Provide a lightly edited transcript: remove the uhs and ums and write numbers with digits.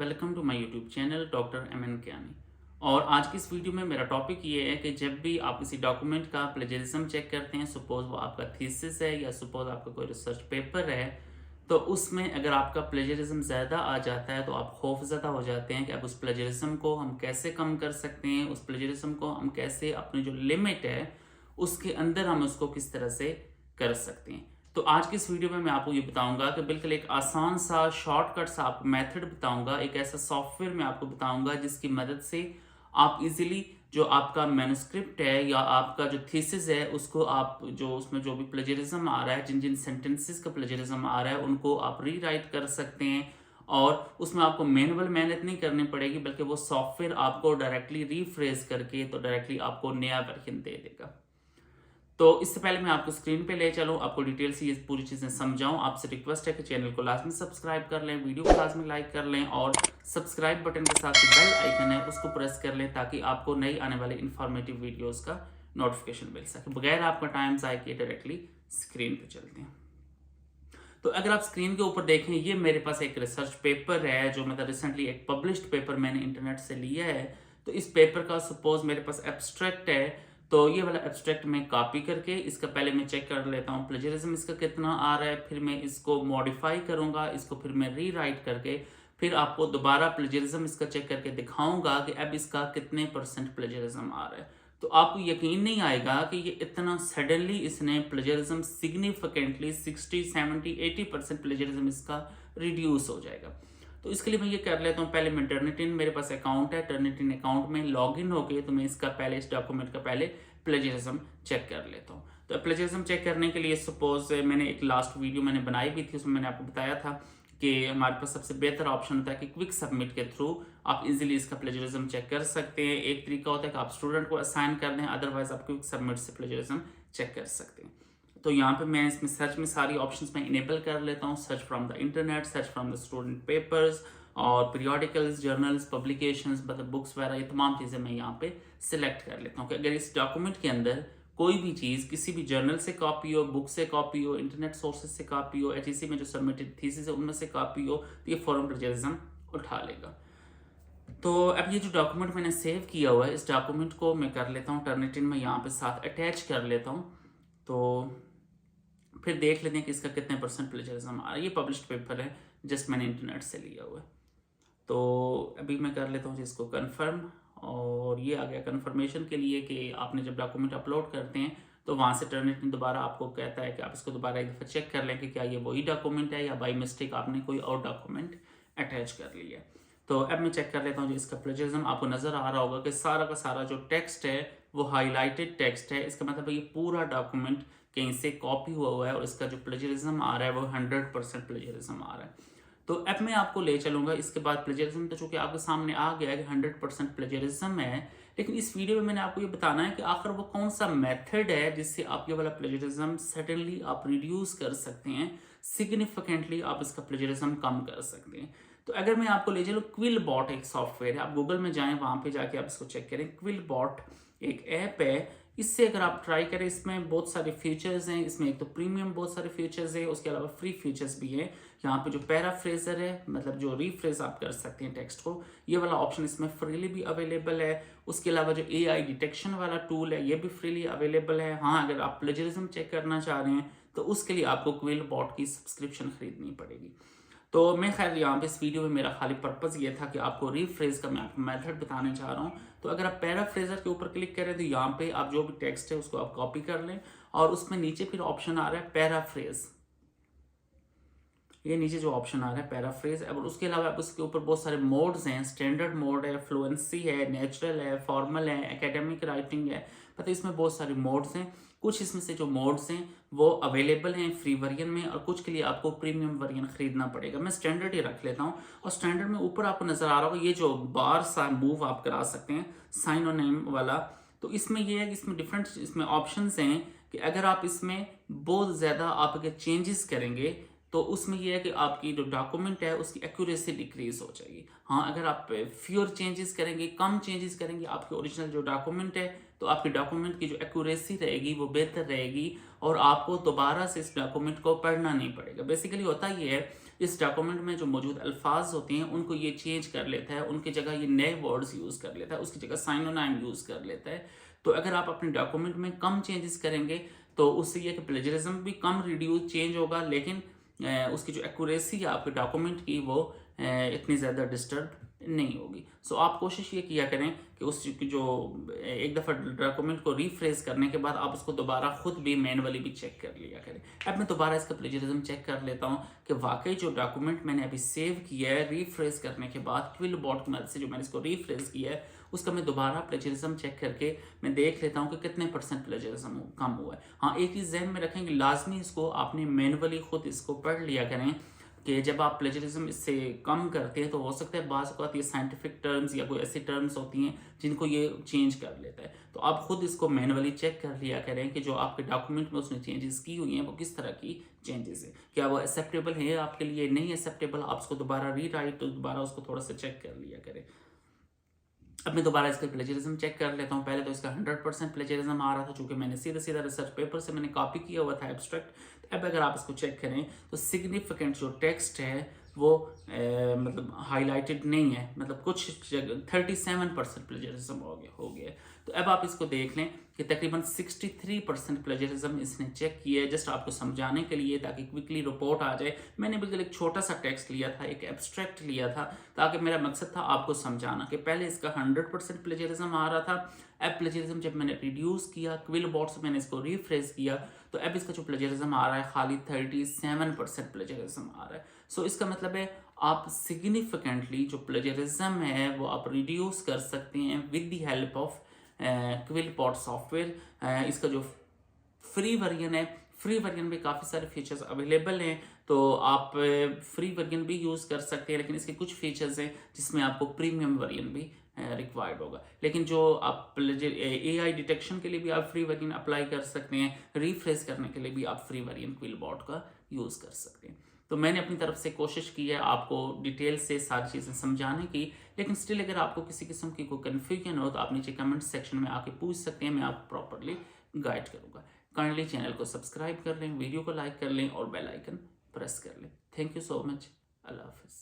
Welcome to my YouTube channel doctor M Kiani. और आज की इस वीडियो में मेरा टॉपिक ये है कि जब भी आप किसी डॉक्यूमेंट का प्लेजरिज्म चेक करते हैं, सपोज वो आपका थीसिस है या सपोज आपका कोई रिसर्च पेपर है, तो उसमें अगर आपका प्लेजरिज्म ज़्यादा आ जाता है तो आप खौफज़दा हो जाते हैं कि अब उस प्लेजरिज्म को हम कैसे कम कर सकते हैं, उस प्लेजरिज्म को हम कैसे अपनी जो लिमिट है उसके अंदर हम उसको किस तरह से कर सकते हैं। तो आज की इस वीडियो में मैं आपको ये बताऊंगा कि बिल्कुल एक आसान सा शॉर्टकट सा आपको मेथड बताऊंगा, एक ऐसा सॉफ्टवेयर मैं आपको बताऊंगा जिसकी मदद से आप इजीली जो आपका मैन्युस्क्रिप्ट है या आपका जो थीसिस है उसको आप जो उसमें जो भी प्लेजरिज्म आ रहा है, जिन जिन सेंटेंसेस का प्लेजरिज्म आ रहा है उनको आप रीराइट कर सकते हैं। और उसमें आपको मैनुअल मेहनत नहीं करनी पड़ेगी, बल्कि वो सॉफ्टवेयर आपको डायरेक्टली रीफ्रेज करके तो डायरेक्टली आपको नया वर्जन दे देगा। तो इससे पहले मैं आपको स्क्रीन पे ले चलूँ, आपको डिटेल से ये पूरी चीज़ें समझाऊँ, आपसे रिक्वेस्ट है कि चैनल को लाजमी सब्सक्राइब कर लें, वीडियो को लाजमी लाइक कर लें और सब्सक्राइब बटन के साथ जो बेल आइकन है उसको प्रेस कर लें ताकि आपको नई आने वाले इन्फॉर्मेटिव वीडियोज़ का नोटिफिकेशन मिल सके। बगैर आपका टाइम ज़ाय किए डायरेक्टली स्क्रीन पर चलते हैं। तो अगर आप स्क्रीन के ऊपर देखें, ये मेरे पास एक रिसर्च पेपर है जो मतलब रिसेंटली एक पब्लिश्ड पेपर मैंने इंटरनेट से लिया है। तो इस पेपर का सपोज मेरे पास एब्स्ट्रैक्ट है, तो ये वाला एब्स्ट्रैक्ट मैं कॉपी करके इसका पहले मैं चेक कर लेता हूँ प्लेजरिज्म इसका कितना आ रहा है, फिर मैं इसको मॉडिफाई करूँगा, इसको फिर मैं रीराइट करके फिर आपको दोबारा प्लेजरिज्म इसका चेक करके दिखाऊंगा कि अब इसका कितने परसेंट प्लेजरिज्म आ रहा है। तो आपको यकीन नहीं आएगा कि ये इतना सडनली इसने प्लेजरिज्म सिग्निफिकेंटली 60 70 80% प्लेजरिज्म इसका रिड्यूस हो जाएगा। तो इसके लिए मैं ये कर लेता हूँ, पहले मैं टर्निटिन मेरे पास अकाउंट है, टर्निटिन अकाउंट में लॉग इन होके तो मैं इसका पहले इस डॉक्यूमेंट का पहले प्लेजरिज्म चेक कर लेता हूँ। तो प्लेजरिज्म चेक करने के लिए सपोज मैंने एक लास्ट वीडियो मैंने बनाई भी थी, उसमें मैंने आपको बताया था कि हमारे पास सबसे बेहतर ऑप्शन होता है कि क्विक सबमिट के थ्रू आप इजीली इसका प्लेजरिज्म चेक कर सकते हैं। एक तरीका होता है कि आप स्टूडेंट को असाइन कर दें, अदरवाइज आप क्विक सबमिट से प्लेजरिज्म चेक कर सकते हैं। तो यहाँ पे मैं इसमें सर्च में सारी ऑप्शंस में इनेबल कर लेता हूँ, search from the internet, search from the student papers और पीरियोडिकल्स, जर्नल्स, पब्लिकेशंस, मतलब बुक्स वगैरह, ये तमाम चीज़ें मैं यहाँ पे सिलेक्ट कर लेता हूँ कि अगर इस डॉक्यूमेंट के अंदर कोई भी चीज़ किसी भी जर्नल से कॉपी हो, बुक से कॉपी हो, इंटरनेट सोर्सेज से कॉपी हो, एचईसी में जो सबमिटेड थीसिस है उनमें से कॉपी हो, तो ये फॉरम प्लेजरिज्म उठा लेगा। तो अब ये जो डॉक्यूमेंट मैंने सेव किया हुआ है, इस डॉक्यूमेंट को मैं कर लेता हूँ टर्निटिन में यहाँ पे साथ अटैच कर लेता हूँ। तो फिर देख लेते हैं कि इसका कितने परसेंट प्लेजरिज्म आ रहा है। ये पब्लिश्ड पेपर है, जस्ट मैंने इंटरनेट से लिया हुआ है। तो अभी मैं कर लेता हूँ जिसको कन्फर्म, और ये आ गया कन्फर्मेशन के लिए कि आपने जब डॉक्यूमेंट अपलोड करते हैं तो वहाँ से टर्निटिन दोबारा आपको कहता है कि आप इसको दोबारा एक दफ़ा चेक कर लें कि क्या ये वही डॉक्यूमेंट है या बाई मिस्टेक आपने कोई और डॉक्यूमेंट अटैच कर लिया। तो अब मैं चेक कर लेता हूँ जी इसका प्लेजरिज्म। आपको नज़र आ रहा होगा कि सारा का सारा जो टेक्स्ट है वो हाईलाइटेड टेक्स्ट है। इसका मतलब ये पूरा डॉक्यूमेंट कहीं से कॉपी हुआ है और इसका जो प्लेजरिज्म आ रहा है वो 100% प्लेजरिज्म आ रहा है। तो अब मैं आपको ले चलूंगा इसके बाद प्लेजरिज्म तो चूंकि आपके सामने आ गया है कि 100% प्लेजरिज्म है, लेकिन इस वीडियो में मैंने आपको ये बताना है कि आखिर वो कौन सा मेथड है जिससे आप ये वाला प्लेजरिज्म सडनली आप रिड्यूस कर सकते हैं, सिग्निफिकेंटली आप इसका प्लेजरिज्म कम कर सकते हैं। तो अगर मैं आपको ले चलूँ, क्विल बॉट एक सॉफ्टवेयर है, आप गूगल में जाएं, वहां पे जाके आप इसको चेक करें। क्विल बॉट एक ऐप है, इससे अगर आप ट्राई करें, इसमें बहुत सारे फीचर्स हैं। इसमें एक तो प्रीमियम बहुत सारे फीचर्स है, उसके अलावा फ्री फीचर्स भी हैं। यहाँ पे जो पैराफ्रेजर है, मतलब जो रीफ्रेज आप कर सकते हैं टेक्स्ट को, ये वाला ऑप्शन इसमें फ्रीली भी अवेलेबल है। उसके अलावा जो एआई डिटेक्शन वाला टूल है ये भी फ्रीली अवेलेबल है। हाँ, अगर आप प्लेजरिज्म चेक करना चाह रहे हैं तो उसके लिए आपको क्विल बॉट की सब्सक्रिप्शन खरीदनी पड़ेगी। तो मैं खैर यहाँ पे इस वीडियो में मेरा खाली पर्पज़ ये था कि आपको रीफ्रेज का मैं आपको मेथड बताने चाह रहा हूँ। तो अगर आप पैराफ्रेजर के ऊपर क्लिक करें तो यहाँ पे आप जो भी टेक्स्ट है उसको आप कॉपी कर लें और उसमें नीचे फिर ऑप्शन आ रहा है पैराफ्रेज। ये नीचे जो ऑप्शन आ रहा है पैराफ्रेज, और उसके अलावा उसके ऊपर बहुत सारे मोड्स हैं। स्टैंडर्ड मोड है, फ्लुएंसी है, नेचुरल है, फॉर्मल है, एकेडमिक राइटिंग है, मतलब इसमें बहुत सारे मोड्स हैं। कुछ इसमें से जो मोड्स हैं वो अवेलेबल हैं फ्री वर्जन में, और कुछ के लिए आपको प्रीमियम वर्जन खरीदना पड़ेगा। मैं स्टैंडर्ड ही रख लेता हूँ। और स्टैंडर्ड में ऊपर आपको नजर आ रहा होगा ये जो बार सा मूव आप करा सकते हैं साइनोनिम वाला। तो इसमें ये है कि इसमें डिफरेंट इसमें ऑप्शंस हैं कि अगर आप इसमें बहुत ज़्यादा आप अगर चेंजेस करेंगे तो उसमें यह है कि आपकी जो डॉक्यूमेंट है उसकी एक्यूरेसी डिक्रीज हो जाएगी। हाँ, अगर आप फ्यूअर चेंजेस करेंगे, कम चेंजेस करेंगे आपके ओरिजिनल जो डॉक्यूमेंट है, तो आपके डॉक्यूमेंट की जो एक्यूरेसी रहेगी वो बेहतर रहेगी और आपको दोबारा से इस डॉक्यूमेंट को पढ़ना नहीं पड़ेगा। बेसिकली होता ये है इस डॉक्यूमेंट में जो मौजूद अल्फाज होते हैं उनको ये चेंज कर लेता है, उनकी जगह ये नए वर्ड्स यूज़ कर लेता है, उसकी जगह साइनोनाइम यूज़ कर लेता है। तो अगर आप अपने डॉक्यूमेंट में कम चेंजेस करेंगे तो उससे ये कि प्लेजरिज्म भी कम रिड्यूस चेंज होगा, लेकिन उसकी जो एक्यूरेसी है आपके डॉक्यूमेंट की वो इतनी ज़्यादा डिस्टर्ब नहीं होगी। सो आप कोशिश ये किया करें कि उस जो एक दफ़ा डॉक्यूमेंट को रीफ्रेश करने के बाद आप उसको दोबारा खुद भी मैनुअली भी चेक कर लिया करें। अब मैं दोबारा इसका प्लेजरिज्म चेक कर लेता हूँ कि वाकई जो डॉक्यूमेंट मैंने अभी सेव किया है रीफ्रेश करने के बाद क्विलबॉट की मदद से जो मैंने इसको रीफ्रेश किया है उसका मैं दोबारा प्लेजरिज्म चेक करके मैं देख लेता हूँ कि कितने % प्लेजरिज्म कम हुआ है। हाँ, एक चीज़ ज़हन में रखेंगे, लाजमी इसको आपने मैनुअली खुद इसको पढ़ लिया करें कि जब आप प्लेजरिज्म इससे कम करते हैं तो हो सकता है बाज़ औक़ात ये साइंटिफिक टर्म्स या कोई ऐसी टर्म्स होती हैं जिनको ये चेंज कर लेता है। तो आप खुद इसको मैनुअली चेक कर लिया करें कि जो आपके डॉक्यूमेंट में उसने चेंजेस की हुई हैं वो किस तरह की चेंजेस है, क्या वो एक्सेप्टेबल है आपके लिए, नहीं एक्सेप्टेबल, आप उसको दोबारा रीराइट तो दोबारा उसको थोड़ा सा चेक कर लिया करें। अब मैं दोबारा इसका प्लेजरिज्म चेक कर लेता हूँ। पहले तो इसका 100% प्लेजरिज्म आ रहा था, चूंकि मैंने सीधा सीधा रिसर्च पेपर से मैंने कॉपी किया हुआ था एब्स्ट्रैक्ट। तो अब अगर आप इसको चेक करें तो सिग्निफिकेंट जो टेक्स्ट है वो मतलब हाईलाइटेड नहीं है, मतलब कुछ जगह 37% प्लेजरिज्म हो गया। तो अब आप इसको देख लें कि तकरीबन 63% प्लेजरिज्म इसने चेक किया है, जस्ट आपको समझाने के लिए ताकि क्विकली रिपोर्ट आ जाए। मैंने बिल्कुल एक छोटा सा टेक्स्ट लिया था, एक एब्स्ट्रैक्ट लिया था, ताकि मेरा मकसद था आपको समझाना कि पहले इसका 100% प्लेजरिज्म आ रहा था। अब प्लेजरिज्म जब मैंने रिड्यूस किया, क्विलबॉट से मैंने इसको रिफ्रेश किया, तो अब इसका जो प्लेजरिज्म आ रहा है खाली 37% प्लेजरिज्म आ रहा है। सो इसका मतलब है आप सिग्निफिकेंटली जो प्लेजरिज्म है वो आप रिड्यूस कर सकते हैं with the help of QuillBot software. इसका जो फ्री वर्जन है, फ्री वर्जन में काफ़ी सारे फीचर्स अवेलेबल हैं, तो आप फ्री वर्जन भी यूज़ कर सकते हैं, लेकिन इसके कुछ फीचर्स हैं जिसमें आपको प्रीमियम वर्जन भी रिक्वायर्ड होगा। लेकिन जो आप AI डिटेक्शन के लिए भी आप फ्री वर्जन अप्लाई कर सकते हैं, रिफ्रेश करने के लिए भी आप फ्री वर्जन क्विलबॉट का यूज़ कर सकते हैं। तो मैंने अपनी तरफ से कोशिश की है आपको डिटेल से सारी चीज़ें समझाने की, लेकिन स्टिल अगर आपको किसी किस्म की कोई कन्फ्यूजन हो तो आप नीचे कमेंट सेक्शन में आके पूछ सकते हैं, मैं आपको प्रॉपरली गाइड करूँगा। काइंडली चैनल को सब्सक्राइब कर लें, वीडियो को लाइक कर लें और बेल आइकन प्रेस कर लें। Thank you so much. अल्लाह हाफिज़।